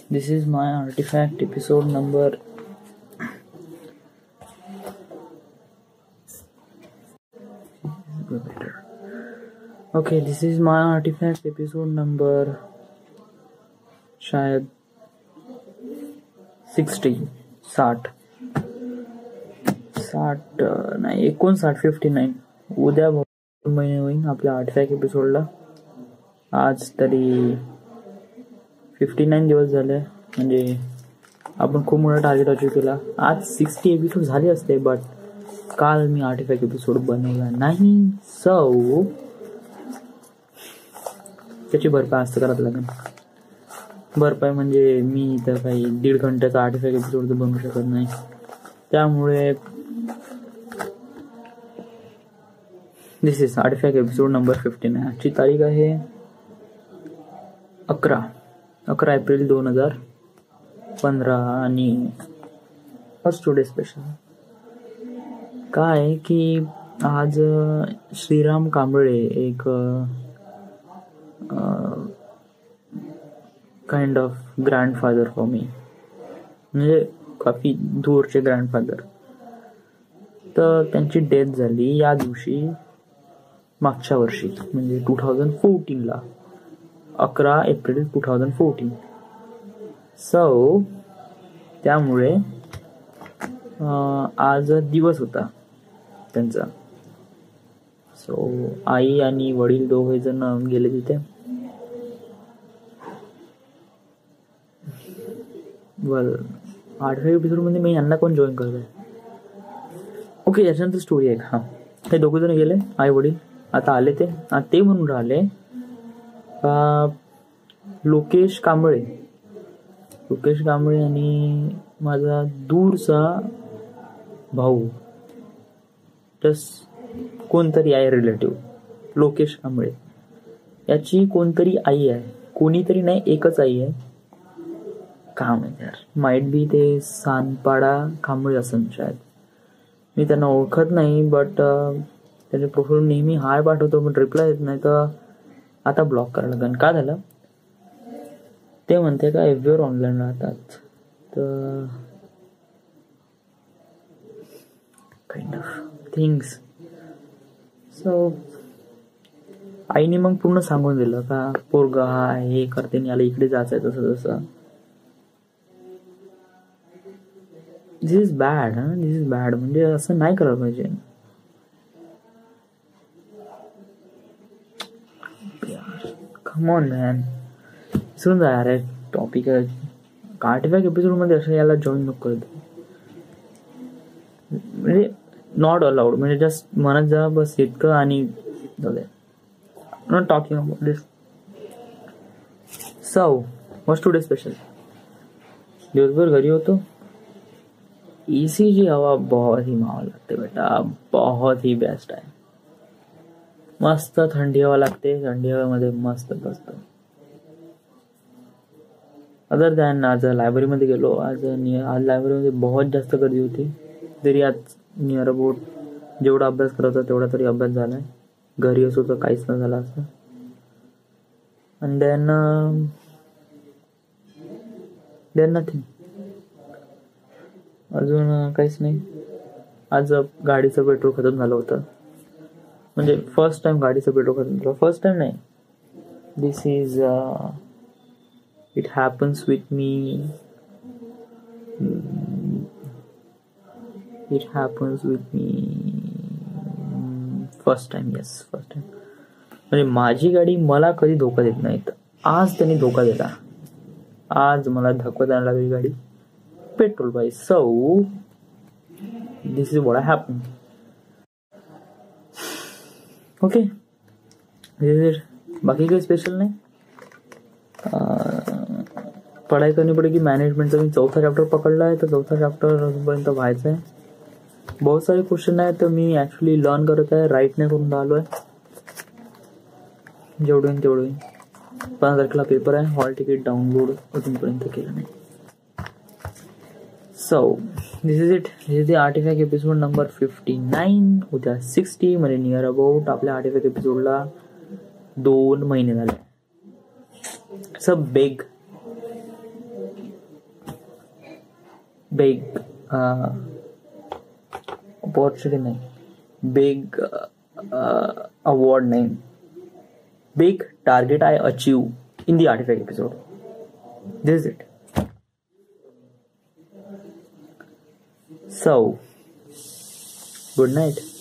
This is my artifact episode number okay, this is my artifact episode number शायद 60 नाही 59 उद्या महिने होईल आपल्या आर्टिफॅक्ट एपिसोडला. आज तरी 59 दिवस झाले, म्हणजे आपण खूप मोठा टार्गेट अचीव केला. आज 60 एपिसोड झाले असते, बट काल मी आर्टिफॅक्ट एपिसोड बनवला नाही, सो त्याची भरपाई आज करावं लागेल. भरपाई म्हणजे मी तर काही 1.5 घंट्याचा आर्टिफॅक्ट एपिसोड तर बनवू शकत नाही, त्यामुळे दिस इज आर्टिफॅक्ट एपिसोड नंबर 59. आजची तारीख आहे 11 एप्रिल 2015 आणि फर्स्ट टुडे स्पेशल काय की आज श्रीराम कांबळे एक kind of grandfather for me, म्हणजे काफी दूरचे ग्रँडफादर. तर त्यांची डेथ झाली या दिवशी, मागच्या वर्षी म्हणजे 2014ला, 11 एप्रिल 2014. सो त्यामुळे आज दिवस होता त्यांचा. सो आई आणि वडील दोघे जण गेले तिथे. वेल, 8व्या एपिसोड मध्ये मी यांना कोण जॉईन करतोय. ओके, याच्यानंतर स्टोरी आहे. हा, हे दोघे जण गेले, आई वडील. आता आले ते म्हणून राहिले लोकेश कांबळे आणि माझा दूरचा भाऊ, जस्ट कोणतरी आहे रिलेटिव्ह. लोकेश कांबळे याची कोणतरी आई आहे, कोणीतरी नाही, एकच आई आहे. काम आहे यार, माइट बी ते सानपाडा कांबळे असेल शायद. मी त्यांना ओळखत नाही, बट त्याचे प्रोफाईल नेहमी हाय पाठवतो, पण रिप्लाय येत नाही. तर आता ब्लॉक करायला लागेल. का झालं ते म्हणते का एव्हर ऑनलाईन राहतात, तर काइंड ऑफ थिंग्स. सो आईने मग पूर्ण सांगून दिलं का पोरगा हा हे करते, याला इकडे जायचंय तसं तसं. दिस इज बॅड. म्हणजे असं नाही करायला पाहिजे. कम ऑन मॅन, विसरून जा यार टॉपिक. आर्टिफॅक्ट एपिसोड मध्ये असं याला जॉईन नको करत, म्हणजे नॉट अलाउड. म्हणजे जस्ट म्हणत जा बस इतकं, आणि not talking about this. So what's today special. दिवसभर घरी होतो. एसी की हवा बहुत ही मावा लागते बेटा, बहुत ही बेस्ट आहे. मस्त थंडी हवा लागते, थंडी हवेमध्ये मस्त बसतो. अदर दॅन आज लायब्ररीमध्ये गेलो. आज लायब्ररीमध्ये बहुत जास्त गर्दी होती. तरी आज नियर अबाउट जेवढा अभ्यास करत होता तेवढा तरी अभ्यास झालाय. घरी असो तर काहीच न झाला असं. अँड देन नथिंग, अजून काहीच नाही. आज गाडीचं पेट्रोल खतम झालं होतं, म्हणजे फर्स्ट टाइम गाडीचं पेट्रोल खतम झालं. फर्स्ट टाइम नाही, this is it happens with me. First time, yes first time. म्हणजे माझी गाडी मला कधी धोका देत नाही, आज त्यांनी धोका दिला. आज मला धक्का द्यायला लागली गाडी पेट्रोल पाहिजे. So this is what happen. Okay, बाकी काही स्पेशल नाही. पढ़ाई करनी पड़ेगी. मैनेजमेंटचा मी 4था चॅप्टर पकडला आहे, तर 4था चॅप्टर अजूनपर्यंत व्हायचा आहे. बहुत सारे क्वेश्चन आहे, तर मी ऍक्च्युली लर्न करत आहे, राईट नाही करून राहिलो आहे. जेवढे 15 तारखेला पेपर आहे. हॉल तिकीट डाउनलोड अजूनपर्यंत केलं नाही. So this is it. This is the artefact episode number 59. उद्या 60, म्हणजे नियर अबाउट आपल्या आर्टिफॅक्ट एपिसोडला 2 महिने झाले. It's a big opportunity name, big award name, big target I achieve in the artifact episode. This is it. So, good night.